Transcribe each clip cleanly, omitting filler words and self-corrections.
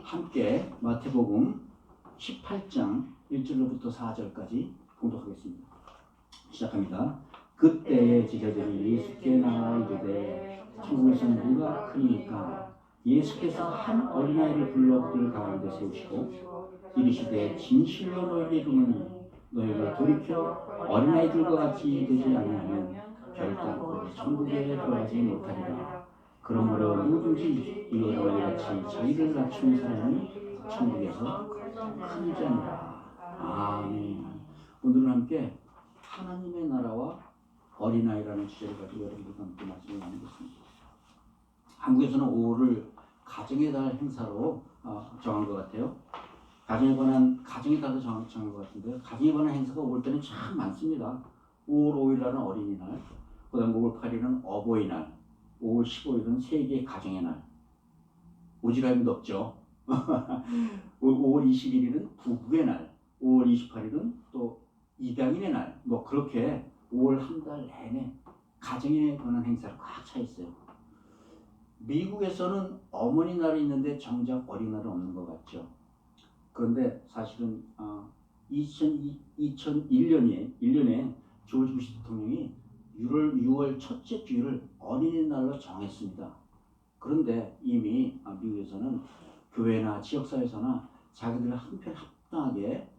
함께 마태복음 18장 1절로부터 4절까지 봉독하겠습니다. 시작합니다. 그때의 제자들이 예수께 나와 이르되 천국에서는 누가 크니까 예수께서 한 어린아이를 불러 그들 가운데 세우시고 이르시되 진실로 너희에게 이르노니 너희가 돌이켜 어린아이들과 같이 되지 아니하면 결단코 천국에 들어가지 못하리라. 그러므로 누구든지 이 어린아이같이 자기를 낮추는 사람이 천국에서 큰 자니라. 아멘. 오늘은 함께 하나님의 나라와 어린아이라는 주제를 가지고 여러분들과 함께 말씀을 나누겠습니다. 한국에서는 5월을 가정의 달 행사로 정한 것 같아요. 가정에 관한 가정의 달로 정한 것 같은데요. 가정에 관한 행사가 5월 때는 참 많습니다. 5월 5일날은 어린이날, 그다음 5월 8일은 어버이날, 5월 15일은 세계 가정의 날. 오지랖도 없죠. 5월 21일은 부부의 날, 5월 28일은 또 입양인의 날. 뭐 그렇게 5월 한 달 내내 가정에 관한 행사가 꽉 차 있어요. 미국에서는 어머니날이 있는데 정작 어린이날은 없는 것 같죠. 그런데 사실은 2001년에 조지 부시 대통령이 6월 첫째 주일을 어린이날로 정했습니다. 그런데 이미 미국에서는 교회나 지역사회에서나 자기들 한편 합당하게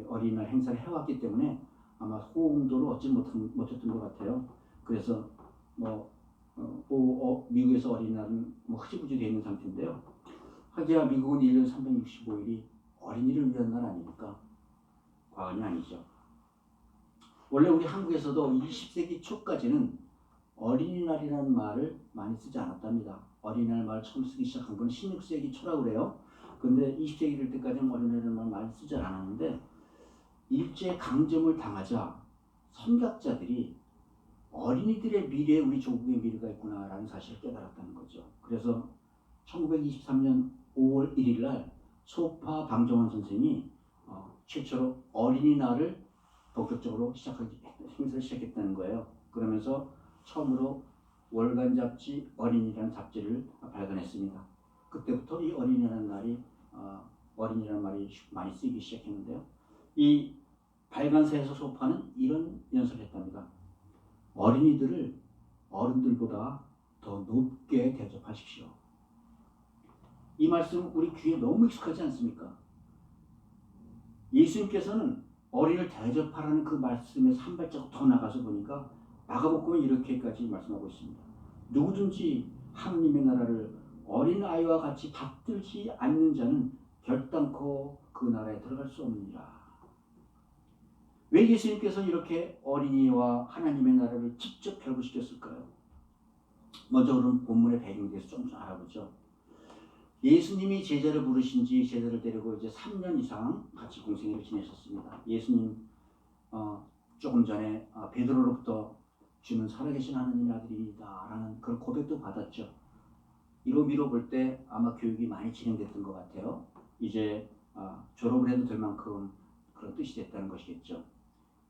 어린이날 행사를 해왔기 때문에 아마 호응도를 얻지 못했던 것 같아요. 그래서 미국에서 어린이날은 흐지부지 되어 있는 상태인데요. 하기야 미국은 1년 365일이 어린이를 위한 날 아닙니까? 과언이 아니죠. 원래 우리 한국에서도 20세기 초까지는 어린이날이라는 말을 많이 쓰지 않았답니다. 어린이날 말을 처음 쓰기 시작한 건 16세기 초라고 그래요. 그런데 20세기 될 때까지는 어린이날이라는 말을 많이 쓰지 않았는데 일제 강점을 당하자 선각자들이 어린이들의 미래에 우리 조국의 미래가 있구나라는 사실을 깨달았다는 거죠. 그래서 1923년 5월 1일 날 소파 방정환 선생이 최초로 어린이날을 본격적으로 행사를 시작했다는 거예요. 그러면서 처음으로 월간 잡지 어린이라는 잡지를 발간했습니다. 그때부터 이 어린이라는 말이 많이 쓰이기 시작했는데요. 이 발간사에서 소파는 이런 연설을 했답니다. 어린이들을 어른들보다 더 높게 대접하십시오. 이 말씀 우리 귀에 너무 익숙하지 않습니까? 예수님께서는 어린이를 대접하라는 그 말씀에서 한 발자국 더 나가서 보니까 마가복음은 이렇게까지 말씀하고 있습니다. 누구든지 하나님의 나라를 어린아이와 같이 받들지 않는 자는 결단코 그 나라에 들어갈 수 없느니라. 왜 예수님께서 이렇게 어린이와 하나님의 나라를 직접 결부시켰을까요? 먼저 오늘 본문의 배경에 대해서 좀 알아보죠. 예수님이 제자를 부르신 지 제자를 데리고 이제 3년 이상 같이 공생애를 지내셨습니다. 예수님 조금 전에 베드로로부터 주는 살아계신 하나님의 아들이다 라는 그런 고백도 받았죠. 이로 볼 때 아마 교육이 많이 진행됐던 것 같아요. 이제 졸업을 해도 될 만큼 그런 뜻이 됐다는 것이겠죠.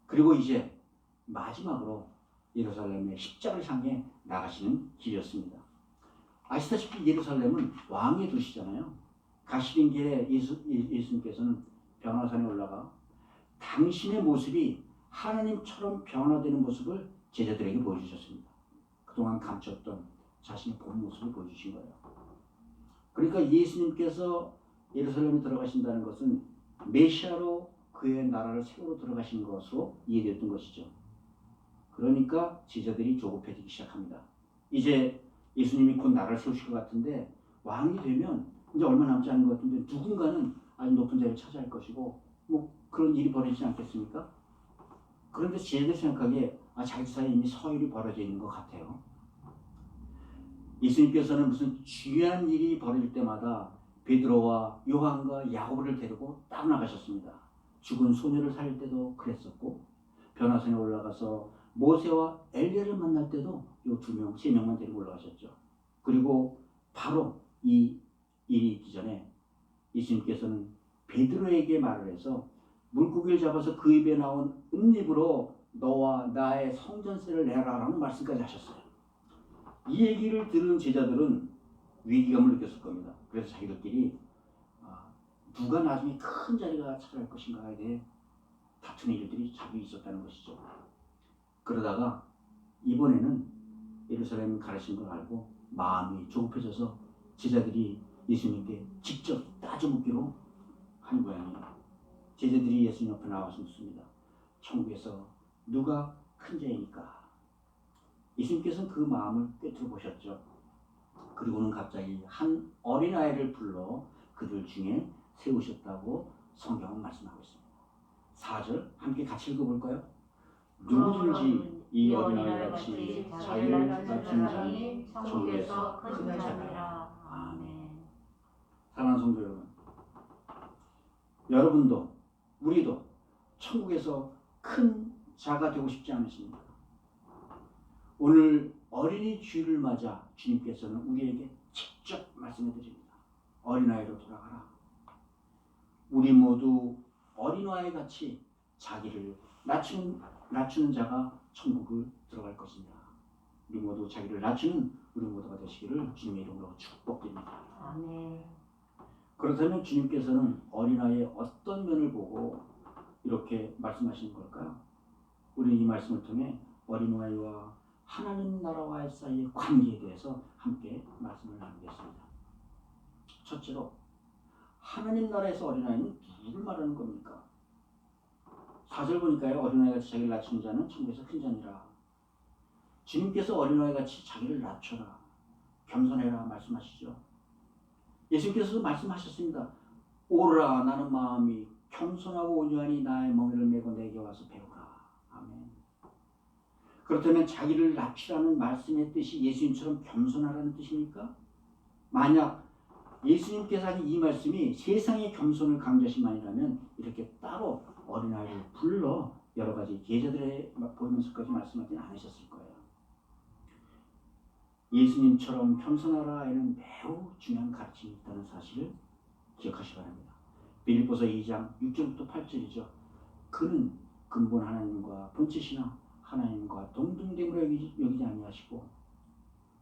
그리고 이제 마지막으로 예루살렘의 십자가를 향해 나가시는 길이었습니다. 아시다시피 예루살렘은 왕의 도시잖아요. 가시는 길에 예수님께서는 변화산에 올라가 당신의 모습이 하나님처럼 변화되는 모습을 제자들에게 보여주셨습니다. 그동안 감췄던 자신의 본 모습을 보여주신 거예요. 그러니까 예수님께서 예루살렘에 들어가신다는 것은 메시아로 그의 나라를 세우러 들어가신 것으로 이해됐던 것이죠. 그러니까 제자들이 조급해지기 시작합니다. 이제 예수님이 곧 나라를 세우실 것 같은데 왕이 되면 이제 얼마 남지 않은 것 같은데 누군가는 아주 높은 자리를 차지할 것이고 그런 일이 벌어지지 않겠습니까? 그런데 제자들이 생각하기에 자기 사이에 이미 서열이 벌어져 있는 것 같아요. 예수님께서는 무슨 중요한 일이 벌어질 때마다 베드로와 요한과 야고보를 데리고 따로 나가셨습니다. 죽은 소녀를 살릴 때도 그랬었고 변화산에 올라가서 모세와 엘리야를 만날 때도 이 2명, 3명만 데리고 올라가셨죠. 그리고 바로 이 일이 있기 전에 예수님께서는 베드로에게 말을 해서 물고기를 잡아서 그 입에 나온 은입으로 너와 나의 성전세를 내라 라는 말씀까지 하셨어요. 이 얘기를 들은 제자들은 위기감을 느꼈을 겁니다. 그래서 자기들끼리 누가 나중에 큰 자리가 차지할 것인가에 대해 다투는 일들이 자주 있었다는 것이죠. 그러다가 이번에는 예루살렘 가르친 걸 알고 마음이 조급해져서 제자들이 예수님께 직접 따져 묻기로 한 모양이에요. 제자들이 예수님 앞에 나와서 묻습니다. 천국에서 누가 큰 자입니까? 예수님께서는 그 마음을 꿰뚫어 보셨죠. 그리고는 갑자기 한 어린아이를 불러 그들 중에 세우셨다고 성경은 말씀하고 있습니다. 4절 함께 같이 읽어볼까요? 누구든지 이 어린아이 같이 자기를 낮추는 자는 천국에서 큰 자니라. 아멘. 사랑하는 성도 여러분, 여러분도 우리도 천국에서 큰 자가 되고 싶지 않으십니까? 오늘 어린이 주일을 맞아 주님께서는 우리에게 직접 말씀해 드립니다. 어린아이로 돌아가라. 우리 모두 어린아이 같이 자기를 낮추는 자가 천국을 들어갈 것입니다. 우리 모두 자기를 낮추는 우리 모두가 되시기를 주님의 이름으로 축복드립니다. 아멘. 그렇다면 주님께서는 어린아이의 어떤 면을 보고 이렇게 말씀하시는 걸까요? 우리는 이 말씀을 통해 어린아이와 하나님 나라와의 사이의 관계에 대해서 함께 말씀을 나누겠습니다. 첫째로 하나님 나라에서 어린아이는 누굴 말하는 겁니까? 4절 보니까요. 어린아이같이 자기를 낮추는 자는 천국에서 큰 자니라. 주님께서 어린아이같이 자기를 낮춰라, 겸손해라 말씀하시죠. 예수님께서도 말씀하셨습니다. 오라 나는 마음이 겸손하고 온유하니 나의 멍에를 메고 내게 와서 배우라. 아멘. 그렇다면 자기를 낮추라는 말씀의 뜻이 예수님처럼 겸손하라는 뜻입니까? 만약 예수님께서 하신 이 말씀이 세상의 겸손을 강조하신 말이라면 이렇게 따로 어린아이를 불러 여러 가지 계자들에 보이면서까지 말씀하지는 않으셨을 거예요. 예수님처럼 겸손하라에는 매우 중요한 가르침이 있다는 사실을 기억하시기 바랍니다. 빌립보서 2장 6절부터 8절이죠. 그는 근본 하나님과 본체시나 하나님과 동등됨으로 여기지 아니하시고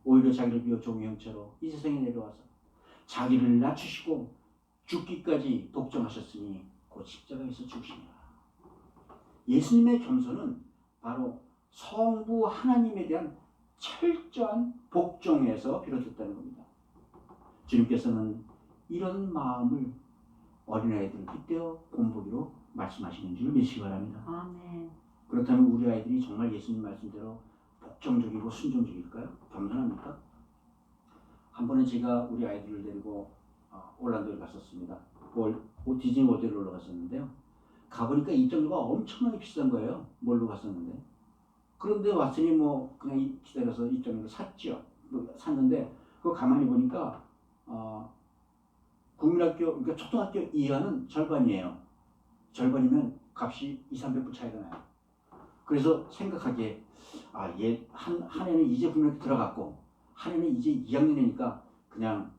오히려 자기를 비워 종의 형체로 이 세상에 내려와서 자기를 낮추시고 죽기까지 독점하셨으니 곧 십자가에서 죽으시니라. 예수님의 겸손은 바로 성부 하나님에 대한 철저한 복종에서 비롯됐다는 겁니다. 주님께서는 이런 마음을 어린아이들을 빗대어 본보기로 말씀하시는 줄 믿으시기 바랍니다. 아멘. 그렇다면 우리 아이들이 정말 예수님 말씀대로 복종적이고 순종적일까요? 겸손합니까? 한 번은 제가 우리 아이들을 데리고 올란도에 갔었습니다. 디즈니 월드에 놀러 갔었는데요. 가보니까 입장료가 엄청나게 비싼 거예요. 몰로 갔었는데. 그런데 왔으니 뭐 그냥 기다려서 입장료를 샀죠. 샀는데 그거 가만히 보니까 국민학교, 그러니까 초등학교 이하는 절반이에요. 절반이면 값이 200~300불 차이가 나요. 그래서 생각하기에 한 해는 이제 국민학교 들어갔고 한 해는 이제 2학년이니까 그냥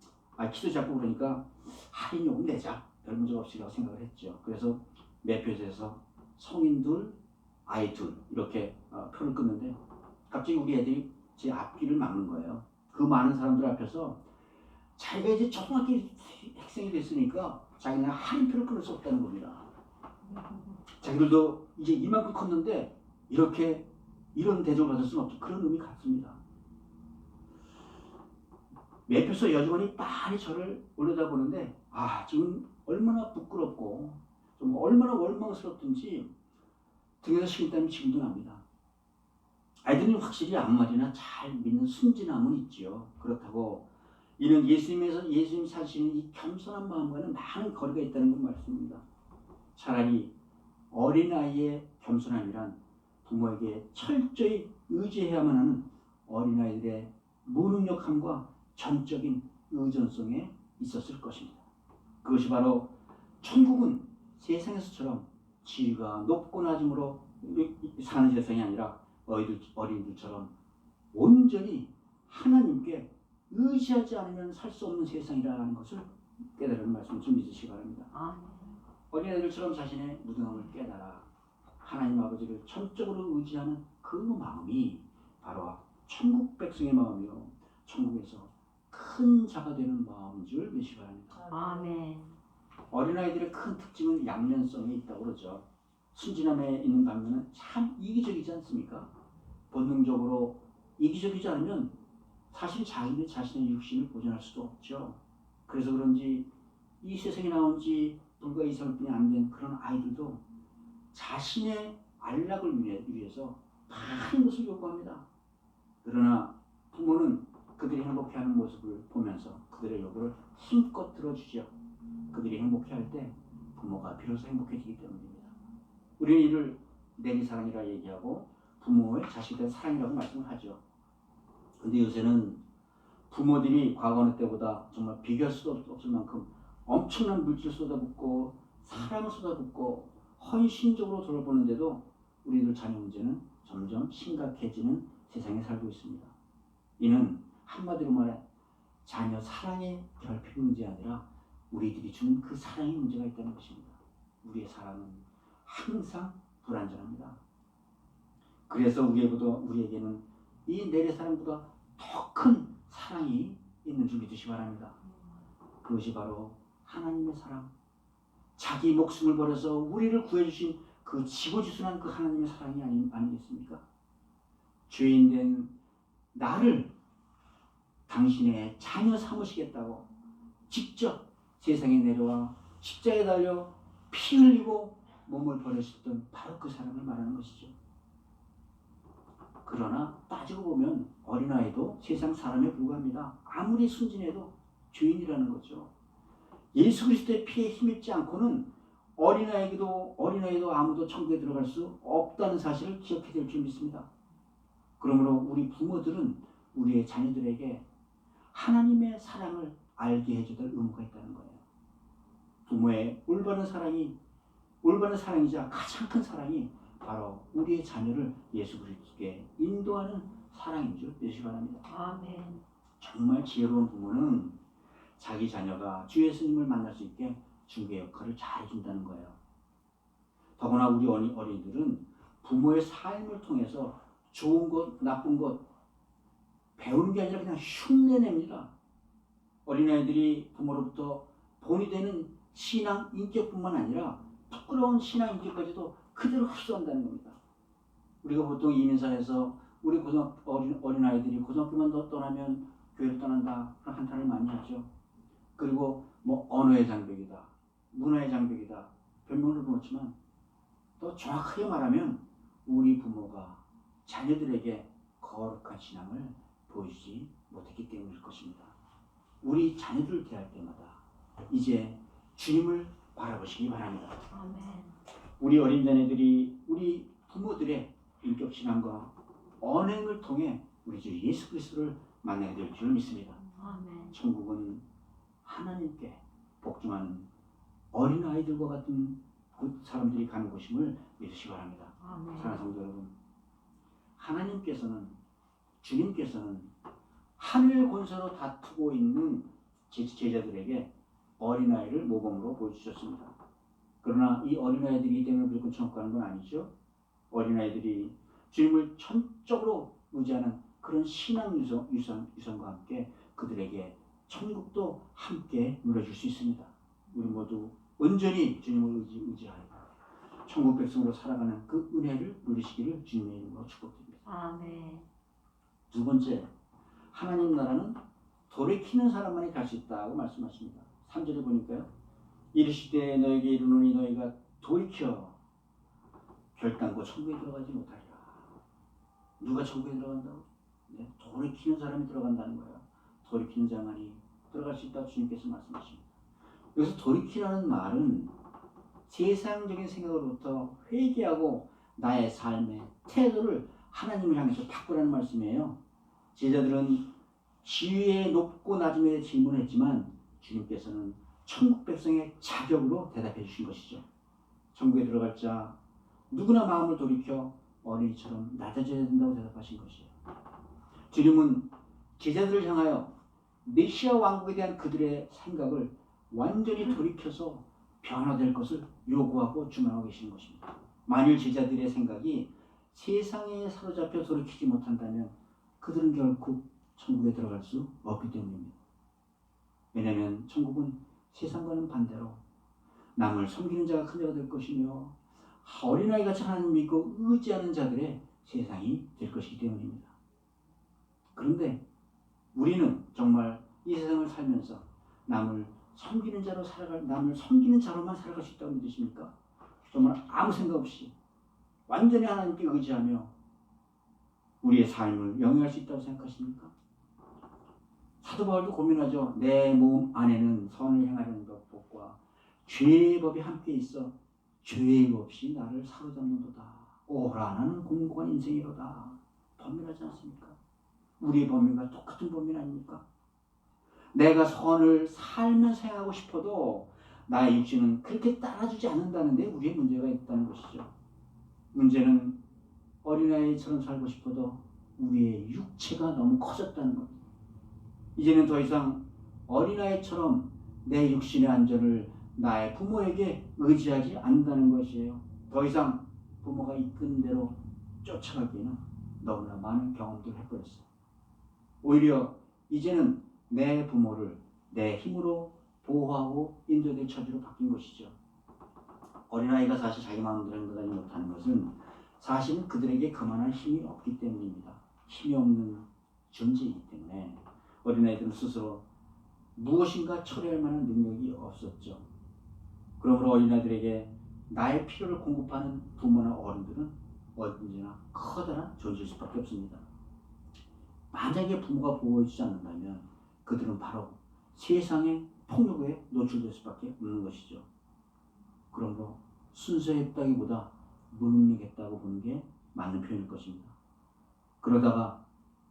키도 작고 그러니까 할인 요금 내자. 별 문제 없이라고 생각을 했죠. 그래서 매표소에서 성인 둘, 아이 둘 이렇게 표를 끊는데 갑자기 우리 애들이 제 앞길을 막는 거예요. 그 많은 사람들 앞에서 자기가 이제 초등학교 학생이 됐으니까 자기는 할인표를 끊을 수 없다는 겁니다. 자기들도 이제 이만큼 컸는데 이런 대접을 받을 수는 없죠. 그런 의미 같습니다. 매표소 여직원이 많이 저를 올려다보는데 지금 얼마나 부끄럽고 좀 얼마나 원망스럽든지 등에서 식은땀이 지금도 납니다. 아이들은 확실히 아무 말이나 잘 믿는 순진함은 있지요. 그렇다고 이는 예수님 사시는 이 겸손한 마음과는 많은 거리가 있다는 건 말씀입니다. 차라리 어린아이의 겸손함이란 부모에게 철저히 의지해야만 하는 어린아이들의 무능력함과 전적인 의존성에 있었을 것입니다. 그것이 바로 천국은 세상에서처럼 지위가 높고 낮음으로 사는 세상이 아니라 어린이들처럼 온전히 하나님께 의지하지 않으면 살 수 없는 세상이라는 것을 깨달은 말씀을 좀 믿으시기 바랍니다. 어린애들처럼 자신의 무능함을 깨달아 하나님 아버지를 전적으로 의지하는 그 마음이 바로 천국 백성의 마음이요 천국에서 큰 자가 되는 마음인 줄 믿으시기 바랍니다. 아멘. 어린아이들의 큰 특징은 양면성이 있다고 그러죠. 순진함에 있는 반면은 참 이기적이지 않습니까? 본능적으로 이기적이지 않으면 사실 자기네 자신의 육신을 보존할 수도 없죠. 그래서 그런지 이 세상에 나온 지 불과 2~3일뿐이 안 된 그런 아이들도 자신의 안락을 위해서 많은 것을 요구합니다. 그러나 부모는 그들이 행복해하는 모습을 보면서 그들의 요구를 힘껏 들어주죠. 그들이 행복해할 때 부모가 비로소 행복해지기 때문입니다. 우리는 이를 내리사랑이라 얘기하고 부모의 자식에 대한 사랑이라고 말씀을 하죠. 근데 요새는 부모들이 과거 어느 때보다 정말 비교할 수도 없을 만큼 엄청난 물질 쏟아붓고 사랑을 쏟아붓고 헌신적으로 돌보는데도 우리들 자녀 문제는 점점 심각해지는 세상에 살고 있습니다. 이는 한마디로 말해 자녀 사랑의 결핍 문제가 아니라 우리들이 주는 그 사랑의 문제가 있다는 것입니다. 우리의 사랑은 항상 불완전합니다. 그래서 우리에게는 이 내리사랑보다 더 큰 사랑이 있는 줄 믿으시기 바랍니다. 그것이 바로 하나님의 사랑, 자기 목숨을 버려서 우리를 구해주신 그 지고지순한 그 하나님의 사랑이 아니겠습니까? 죄인된 나를 당신의 자녀 삼으시겠다고 직접 세상에 내려와 십자가에 달려 피 흘리고 몸을 버리셨던 바로 그 사랑을 말하는 것이죠. 그러나 따지고 보면 어린아이도 세상 사람에 불과합니다. 아무리 순진해도 죄인이라는 거죠. 예수 그리스도의 피에 힘입지 않고는 어린아이도 아무도 천국에 들어갈 수 없다는 사실을 기억해야 될 줄 믿습니다. 그러므로 우리 부모들은 우리의 자녀들에게 하나님의 사랑을 알게 해줘야 될 의무가 있다는 거예요. 부모의 올바른 사랑이자 가장 큰 사랑이 바로 우리의 자녀를 예수 그리스도께 인도하는 사랑인 줄 믿으시기 바랍니다. 아멘. 정말 지혜로운 부모는 자기 자녀가 주 예수님을 만날 수 있게 중개 역할을 잘 해준다는 거예요. 더구나 우리 어린이들은 부모의 삶을 통해서 좋은 것, 나쁜 것 배우는 게 아니라 그냥 흉내냅니다. 어린아이들이 부모로부터 본이 되는 신앙 인격뿐만 아니라 부끄러운 신앙 인격까지도 그대로 흡수한다는 겁니다. 우리가 보통 이민사에서 우리 어린아이들이 고등학교만 떠나면 교회를 떠난다 그런 한탄을 많이 하죠. 그리고 뭐 언어의 장벽이다, 문화의 장벽이다 변명을 놓지만 또 정확하게 말하면 우리 부모가 자녀들에게 거룩한 신앙을 보여주지 못했기 때문일 것입니다. 우리 자녀들을 대할 때마다 이제 주님을 바라보시기 바랍니다. 아멘. 우리 어린 자녀들이 우리 부모들의 인격 신앙과 언행을 통해 우리 주 예수 그리스도를 만나게 될 줄 믿습니다. 아멘. 천국은 하나님께 복종하는 어린 아이들과 같은 그 사람들이 가는 곳임을 믿으시기 바랍니다. 아멘. 사랑하는 성도 여러분, 주님께서는 하늘 권세로 다투고 있는 제자들에게 어린아이를 모범으로 보여주셨습니다. 그러나 이 어린아이들이 때문에 무조건 천국 가는 건 아니죠. 어린아이들이 주님을 전적으로 의지하는 그런 신앙 유산과 함께 그들에게 천국도 함께 누려줄 수 있습니다. 우리 모두 온전히 주님을 의지하여 천국 백성으로 살아가는 그 은혜를 누리시기를 주님의 이름으로 축복드립니다. 아멘. 두 번째, 하나님 나라는 돌이키는 사람만이 갈 수 있다고 말씀하십니다. 3절에 보니까요. 이르시되 너에게 이르노니 너희가 돌이켜 결단코 천국에 들어가지 못하리라. 누가 천국에 들어간다고? 네, 돌이키는 사람이 들어간다는 거예요. 돌이키는 자만이 들어갈 수 있다고 주님께서 말씀하십니다. 여기서 돌이키라는 말은 세상적인 생각으로부터 회개하고 나의 삶의 태도를 하나님을 향해서 바꾸라는 말씀이에요. 제자들은 지위의 높고 낮음에 대해 질문했지만 주님께서는 천국 백성의 자격으로 대답해 주신 것이죠. 천국에 들어갈 자 누구나 마음을 돌이켜 어린이처럼 낮아져야 된다고 대답하신 것이에요. 주님은 제자들을 향하여 메시아 왕국에 대한 그들의 생각을 완전히 돌이켜서 변화될 것을 요구하고 주문하고 계시는 것입니다. 만일 제자들의 생각이 세상에 사로잡혀 돌이키지 못한다면 그들은 결국 천국에 들어갈 수 없기 때문입니다. 왜냐하면 천국은 세상과는 반대로 남을 섬기는 자가 큰 자가 될 것이며 어린아이같이 하나님 믿고 의지하는 자들의 세상이 될 것이기 때문입니다. 그런데 우리는 정말 이 세상을 살면서 남을 섬기는 자로만 살아갈 수 있다고 믿으십니까? 정말 아무 생각 없이 완전히 하나님께 의지하며 우리의 삶을 영위할 수 있다고 생각하십니까? 사도 바울도 고민하죠. 내 몸 안에는 선을 행하려는 법과 죄의 법이 함께 있어 죄의 법이 나를 사로잡는도다. 오라 나는 공고한 인생이로다. 범인하지 않습니까? 우리의 범인과 똑같은 범인 아닙니까? 내가 선을 살면서 행하고 싶어도 나의 육신은 그렇게 따라주지 않는다는데 우리의 문제가 있다는 것이죠. 문제는 어린아이처럼 살고 싶어도 우리의 육체가 너무 커졌다는 것. 이제는 더 이상 어린아이처럼 내 육신의 안전을 나의 부모에게 의지하지 않는다는 것이에요. 더 이상 부모가 이끄는 대로 쫓아가기에는 너무나 많은 경험들을 해버렸어요. 오히려 이제는 내 부모를 내 힘으로 보호하고 인도될 처지로 바뀐 것이죠. 어린아이가 사실 자기 마음대로 행동하지 못하는 것은 사실은 그들에게 그만한 힘이 없기 때문입니다. 힘이 없는 존재이기 때문에 어린아이들은 스스로 무엇인가 처리할 만한 능력이 없었죠. 그러므로 어린아이들에게 나의 필요를 공급하는 부모나 어른들은 언제나 커다란 존재일 수밖에 없습니다. 만약에 부모가 보호해주지 않는다면 그들은 바로 세상의 폭력에 노출될 수밖에 없는 것이죠. 그러므로 순수했다기보다 무능력했다고 보는 게 맞는 표현일 것입니다. 그러다가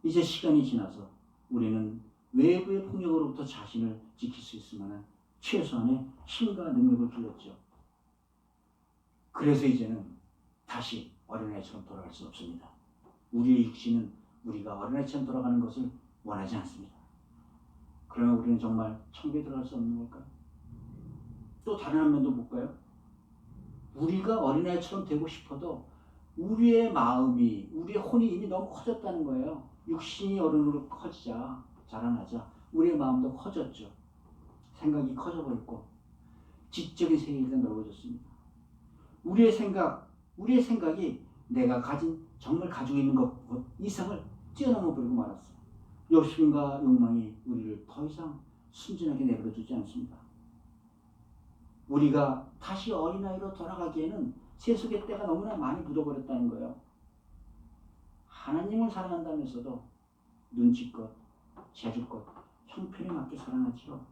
이제 시간이 지나서 우리는 외부의 폭력으로부터 자신을 지킬 수 있을 만한 최소한의 힘과 능력을 길렀죠. 그래서 이제는 다시 어린아이처럼 돌아갈 수 없습니다. 우리의 육신은 우리가 어린아이처럼 돌아가는 것을 원하지 않습니다. 그러면 우리는 정말 천국에 들어갈 수 없는 걸까요? 또 다른 한 면도 볼까요? 우리가 어린아이처럼 되고 싶어도 우리의 마음이, 우리의 혼이 이미 너무 커졌다는 거예요. 육신이 어른으로 커지자, 자라나자 우리의 마음도 커졌죠. 생각이 커져버렸고 지적인 세계가 넓어졌습니다. 우리의 생각이 내가 정말 가지고 있는 것 이상을 뛰어넘어 버리고 말았어요. 욕심과 욕망이 우리를 더 이상 순진하게 내버려 두지 않습니다. 우리가 다시 어린아이로 돌아가기에는 세속의 때가 너무나 많이 묻어버렸다는 거예요. 하나님을 사랑한다면서도 눈치껏, 재주껏, 형편에 맞게 사랑하지요.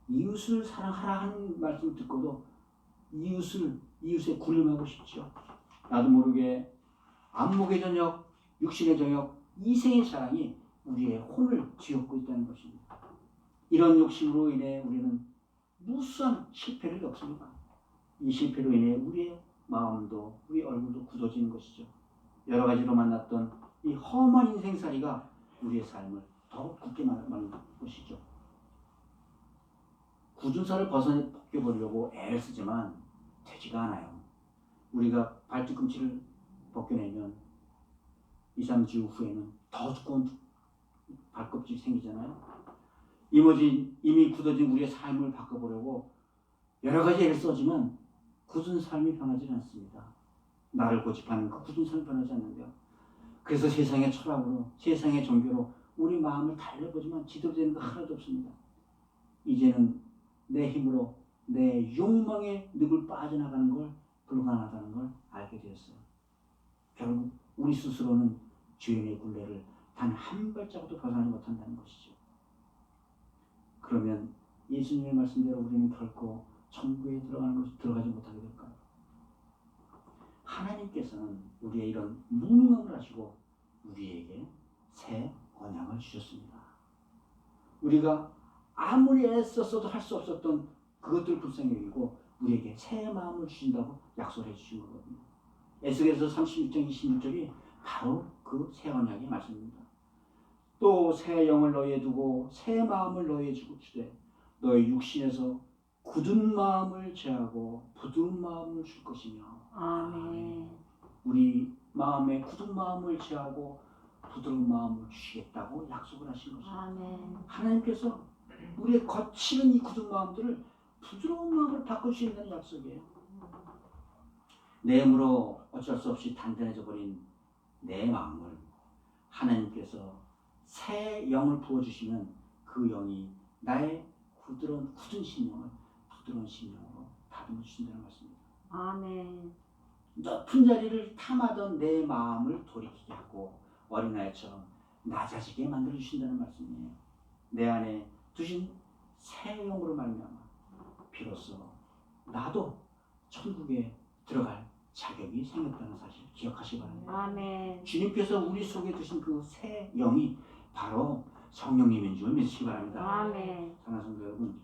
이웃을 사랑하라 하는 말씀 듣고도 이웃에 군림하고 싶죠. 나도 모르게 안목의 저녁, 육신의 저녁, 이생의 사랑이 우리의 혼을 뒤엎고 있다는 것입니다. 이런 욕심으로 인해 우리는 무수한 실패를 겪습니다. 이 실패로 인해 우리의 마음도 우리 얼굴도 굳어지는 것이죠. 여러 가지로 만났던 이 험한 인생살이가 우리의 삶을 더욱 굳게 만드는 것이죠. 굳은 살을 벗겨보려고 애를 쓰지만 되지가 않아요. 우리가 발뒤꿈치를 벗겨내면 2, 3주 후에는 더 두꺼운 발껍질이 생기잖아요. 이미 굳어진 우리의 삶을 바꿔보려고 여러 가지 애를 써지만 굳은 삶이 변하지 않습니다. 나를 고집하는 그 굳은 삶이 변하지 않는데요. 그래서 세상의 철학으로, 세상의 종교로 우리 마음을 달래보지만 제대로 되는 거 하나도 없습니다. 이제는 내 힘으로 내 욕망의 늪을 빠져나가는 걸 불가능하다는 걸 알게 되었어요. 결국 우리 스스로는 죄인의 굴레를 단 한 발자국도 벗어나지 못한다는 것이죠. 그러면 예수님의 말씀대로 우리는 결코 천국에 들어가지 못하게 될까요? 하나님께서는 우리의 이런 무능함을 아시고 우리에게 새 언약을 주셨습니다. 우리가 아무리 애썼어도 할 수 없었던 그것들을 불쌍히 여기고 우리에게 새 마음을 주신다고 약속해 주신 거거든요. 에스겔서 36장 26절이 바로 그 새 언약의 말씀입니다. 또 새 영을 너희에 두고 새 마음을 너희에 주되 너희 육신에서 굳은 마음을 제하고 부드러운 마음을 줄 것이며. 아멘. 우리 마음에 굳은 마음을 제하고 부드러운 마음을 주시겠다고 약속을 하신 것입니다. 아멘. 하나님께서 우리의 거칠은 이 굳은 마음들을 부드러운 마음으로 바꿀 수 있는 약속이에요. 내 힘으로 어쩔 수 없이 단단해져 버린 내 마음을 하나님께서 새 영을 부어주시면 그 영이 나의 굳은 심령을 부드러운 심령으로 다듬어 주신다는 말씀입니다. 아멘. 높은 자리를 탐하던 내 마음을 돌이키게 하고 어린아이처럼 낮아지게 만들어 주신다는 말씀이에요. 내 안에 두신 새 영으로 말미암아 비로소 나도 천국에 들어갈 자격이 생겼다는 사실 기억하시기 바랍니다. 아멘. 주님께서 우리 속에 두신 그 새 영이 바로 성령님인 줄 믿으시기 바랍니다. 아멘. 사랑하는 성도 여러분,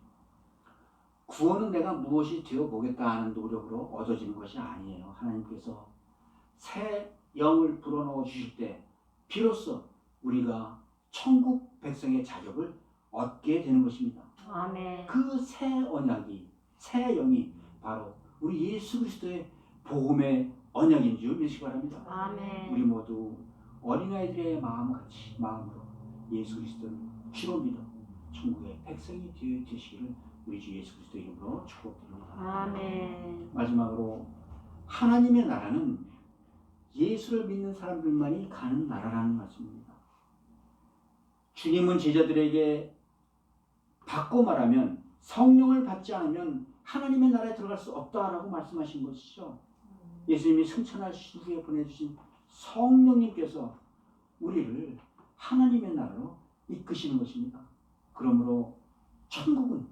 구원은 내가 무엇이 되어보겠다 하는 노력으로 얻어지는 것이 아니에요. 하나님께서 새 영을 불어넣어 주실 때 비로소 우리가 천국 백성의 자격을 얻게 되는 것입니다. 아멘. 그 새 언약이, 새 영이 바로 우리 예수 그리스도의 복음의 언약인 줄 믿으시기 바랍니다. 아멘. 우리 모두 어린아이들의 마음같이 마음으로 예수 그리스도를 주로 믿어 천국의 백성이 되시기를 우리 주 예수 그리스도 이름으로 축복드립니다. 아멘. 마지막으로 하나님의 나라는 예수를 믿는 사람들만이 가는 나라라는 말씀입니다. 주님은 제자들에게 바꿔 말하면 성령을 받지 않으면 하나님의 나라에 들어갈 수 없다라고 말씀하신 것이죠. 예수님이 승천하신 후에 보내주신 성령님께서 우리를 하나님의 나라로 이끄시는 것입니다. 그러므로 천국은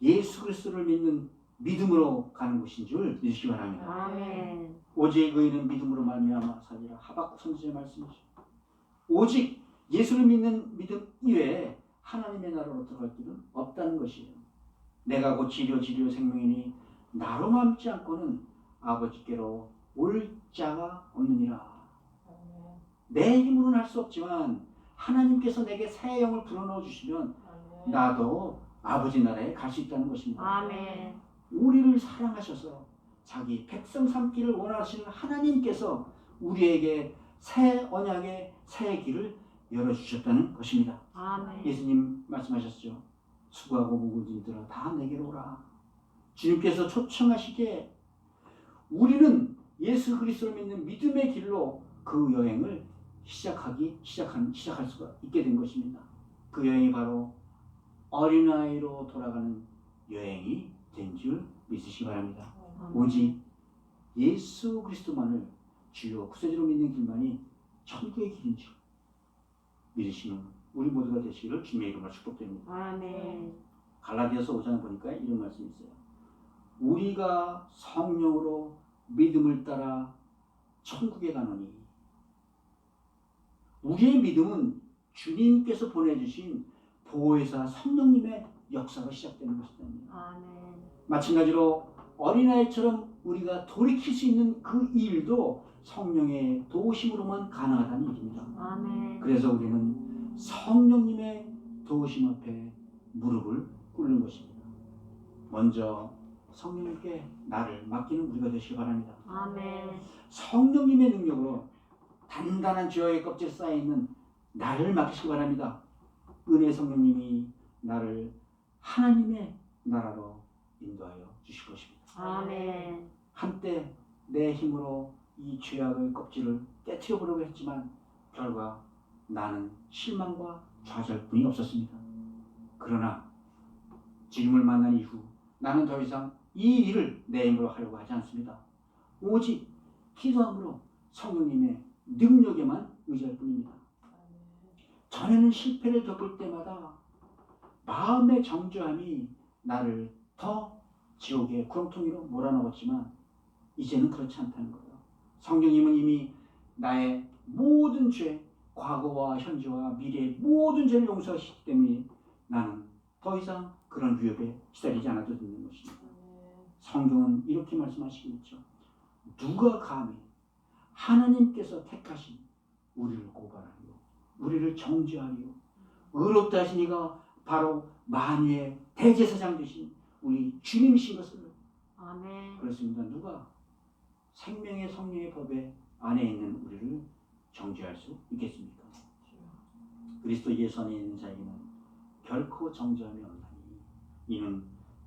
예수 그리스도를 믿는 믿음으로 가는 곳인 줄 믿으시기 바랍니다. 아멘. 오직 의인은 믿음으로 말미암아 살리라. 하박국 선지자의 말씀이죠. 오직 예수를 믿는 믿음 이외에 하나님의 나라로 들어갈 길은 없다는 것이에요. 내가 곧 지료 생명이니 나로 남지 않고는 아버지께로 올 자가 없느니라. 내 힘으로는 할 수 없지만 하나님께서 내게 새 영을 불어넣어 주시면 나도 아버지 나라에 갈 수 있다는 것입니다. 아멘. 우리를 사랑하셔서 자기 백성 삼기를 원하시는 하나님께서 우리에게 새 언약의 새 길을 열어주셨다는 것입니다. 아멘. 예수님 말씀하셨죠. 수고하고 무거운 자들아 다 내게로 오라. 주님께서 초청하시기에 우리는 예수 그리스도를 믿는 믿음의 길로 그 여행을 시작할 수가 있게 된 것입니다. 그 여행이 바로 어린아이로 돌아가는 여행이 된 줄 믿으시기 바랍니다. 오직 예수 그리스도만을 주요 구세주로 믿는 길만이 천국의 길인 줄 믿으시는 우리 모두가 되시기를 주님의 이름으로 축복드립니다. 아멘. 갈라디아서 5장에 보니까 이런 말씀이 있어요. 우리가 성령으로 믿음을 따라 천국에 가노니 우리의 믿음은 주님께서 보내주신 보혜사 성령님의 역사가 시작되는 것입니다. 아멘. 마찬가지로 어린아이처럼 우리가 돌이킬 수 있는 그 일도 성령의 도우심으로만 가능하다는 일입니다. 아멘. 그래서 우리는 성령님의 도우심 앞에 무릎을 꿇는 것입니다. 먼저 성령님께 나를 맡기는 우리가 되시기 바랍니다. 아멘. 성령님의 능력으로 단단한 죄악의 껍질에 쌓여있는 나를 맡기시기 바랍니다. 은혜 성령님이 나를 하나님의 나라로 인도하여 주실 것입니다. 아멘. 한때 내 힘으로 이 죄악의 껍질을 깨트려 보려고 했지만 결과 나는 실망과 좌절뿐이 없었습니다. 그러나 주님을 만난 이후 나는 더 이상 이 일을 내 힘으로 하려고 하지 않습니다. 오직 기도함으로 성령님의 능력에만 의지할 뿐입니다. 전에는 실패를 겪을 때마다 마음의 정죄함이 나를 더 지옥의 구렁텅이로 몰아넣었지만 이제는 그렇지 않다는 거예요. 성령님은 이미 나의 모든 죄, 과거와 현재와 미래의 모든 죄를 용서하시기 때문에 나는 더 이상 그런 위협에 시달리지 않아도 되는 것입니다. 성경은 이렇게 말씀하시고 있죠. 누가 감히 하나님께서 택하신 우리를 고발하며 우리를 정죄하며 의롭다 하신 이가 바로 만유의 대제사장 되신 우리 주님이신 것을 아멘. 그렇습니다. 누가 생명의 성령의 법에 안에 있는 우리를 정죄할 수 있겠습니까? 그리스도 예수 안에 있는 자에게는 결코 정죄함이 없나니 이는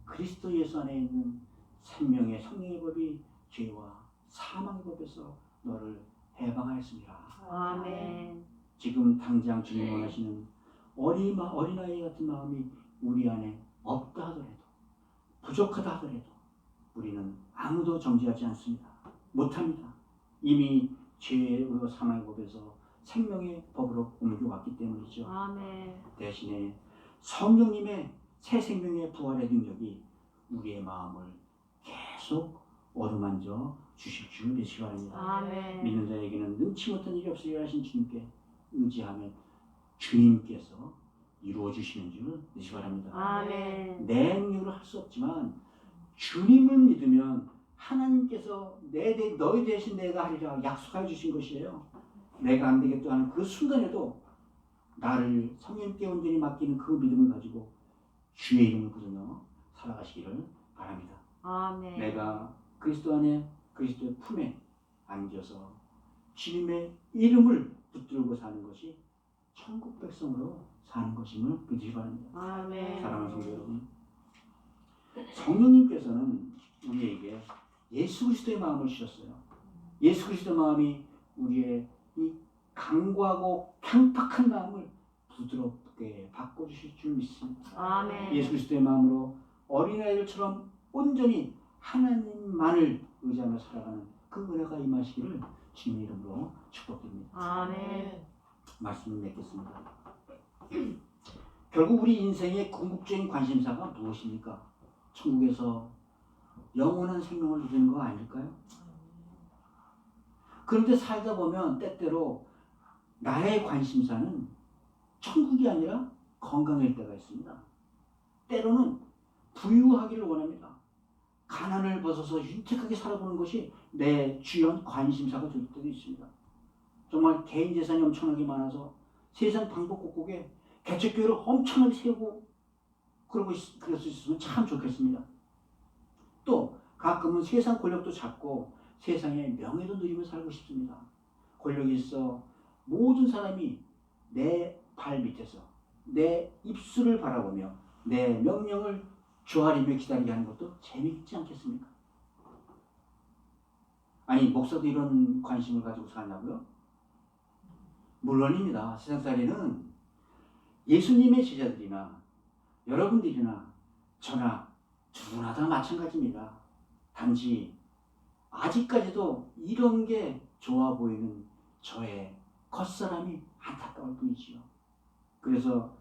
그리스도 예수 안에 있는 생명의 성령의 법이 죄와 사망의 법에서 너를 해방하였습니다. 아멘. 지금 당장 주님 원하시는 어린아이 같은 마음이 우리 안에 없다 하더라도, 부족하다 하더라도 우리는 아무도 정죄하지 않습니다. 못합니다. 이미 죄와 사망의 법에서 생명의 법으로 옮겨왔기 때문이죠. 아멘. 대신에 성령님의 새 생명의 부활의 능력이 우리의 마음을 계속 어루만져 주실 줄 믿으시기 바랍니다. 아멘. 믿는 자에게는 능치 못한 일이 없으리라 하신 주님께 의지하면 주님께서 이루어 주시는 줄 믿으시기 바랍니다. 아멘. 내 능력으로 할 수 없지만 주님을 믿으면 하나님께서 너희 대신 내가 하리라 약속해 주신 것이에요. 내가 안 되겠다 하는 그 순간에도 나를 성령님께 온전히 맡기는 그 믿음을 가지고 주의 이름을 부르며 살아가시기를 바랍니다. 아멘. 내가 그리스도 안에 그리스도의 품에 안겨서 주님의 이름을 붙들고 사는 것이 천국 백성으로 사는 것임을 믿으시기 바랍니다. 아멘. 사랑하는 성도 여러분, 성령님께서는 우리에게 예수 그리스도의 마음을 주셨어요. 예수 그리스도의 마음이 우리의 이 강고하고 강팍한 마음을 부드럽게 바꿔주실 줄 믿습니다. 아멘. 예수 그리스도의 마음으로 어린아이들처럼 온전히 하나님만을 의지하며 살아가는 그 은혜가 임하시기를 주님의 이름으로 축복드립니다. 아멘. 말씀을 맺겠습니다. 결국 우리 인생의 궁극적인 관심사가 무엇입니까? 천국에서 영원한 생명을 누리는 거 아닐까요? 그런데 살다 보면 때때로 나의 관심사는 천국이 아니라 건강일 때가 있습니다. 때로는 부유하기를 원합니다. 가난을 벗어서 윤택하게 살아보는 것이 내 주연 관심사가 될 때도 있습니다. 정말 개인 재산이 엄청나게 많아서 세상 방법곡곡에 개척교회를 엄청나게 세우고 그럴 수 있으면 참 좋겠습니다. 또 가끔은 세상 권력도 잡고 세상의 명예도 누리며 살고 싶습니다. 권력이 있어 모든 사람이 내 발 밑에서 내 입술을 바라보며 내 명령을 조아리며 기다리게 하는 것도 재미있지 않겠습니까? 아니 목사도 이런 관심을 가지고 사냐고요? 물론입니다. 세상살이는 예수님의 제자들이나 여러분들이나 저나 누구나 다 마찬가지입니다. 단지 아직까지도 이런 게 좋아 보이는 저의 겉사람이 안타까울 뿐이지요. 그래서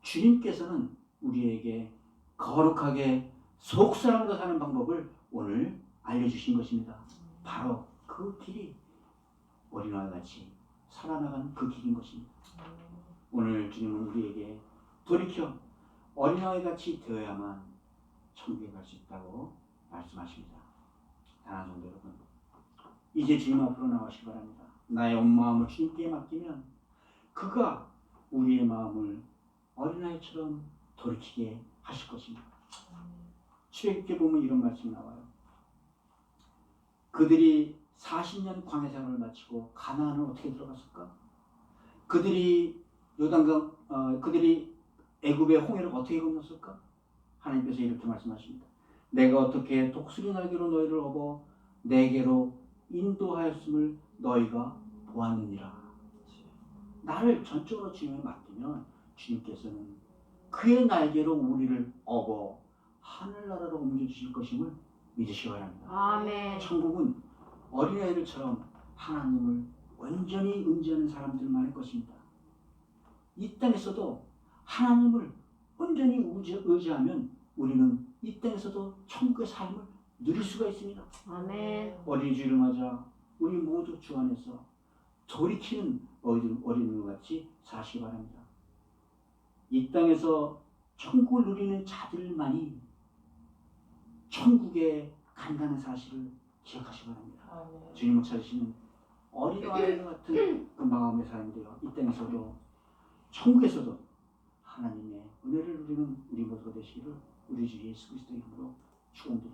주님께서는 우리에게 거룩하게 속사람으로 사는 방법을 오늘 알려주신 것입니다. 바로 그 길이 어린아이와 같이 살아나가는 그 길인 것입니다. 오늘 주님은 우리에게 돌이켜 어린아이 같이 되어야만 천국에 갈 수 있다고 말씀하십니다. 사랑하는 성도 여러분, 이제 주님 앞으로 나오시기 바랍니다. 나의 온 마음을 주님께 맡기면 그가 우리의 마음을 어린아이처럼 돌이키게 하실 것입니다. 출애굽기에 보면 이런 말씀이 나와요. 그들이 40년 광야 생활을 마치고 가나안을 어떻게 들어갔을까? 그들이 그들이 애굽의 홍해를 어떻게 건넜을까? 하나님께서 이렇게 말씀하십니다. 내가 어떻게 독수리 날개로 너희를 업어 내게로 인도하였음을 너희가 보았느니라. 나를 전적으로 주님에 맡기면 주님께서는 그의 날개로 우리를 업어 하늘나라로 옮겨주실 것임을 믿으시기 바랍니다. 아멘. 천국은 어린아이들처럼 하나님을 온전히 의지하는 사람들만의 것입니다. 이 땅에서도 하나님을 온전히 의지하면 우리는 이 땅에서도 천국의 삶을 누릴 수가 있습니다. 아멘. 어린이 주일을 맞아 우리 모두 주 안에서 돌이키는 어린이와 같이 사시기 바랍니다. 이 땅에서 천국을 누리는 자들만이 천국에 간다는 사실을 기억하시기 바랍니다. 주님을 찾으시는 어린아이와 같은 그 마음의 사람이 되어 이 땅에서도 천국에서도 하나님의 은혜를 누리는 우리 모두가 되시기를 우리 주 예수 그리스도의 이름으로 축원드립니다.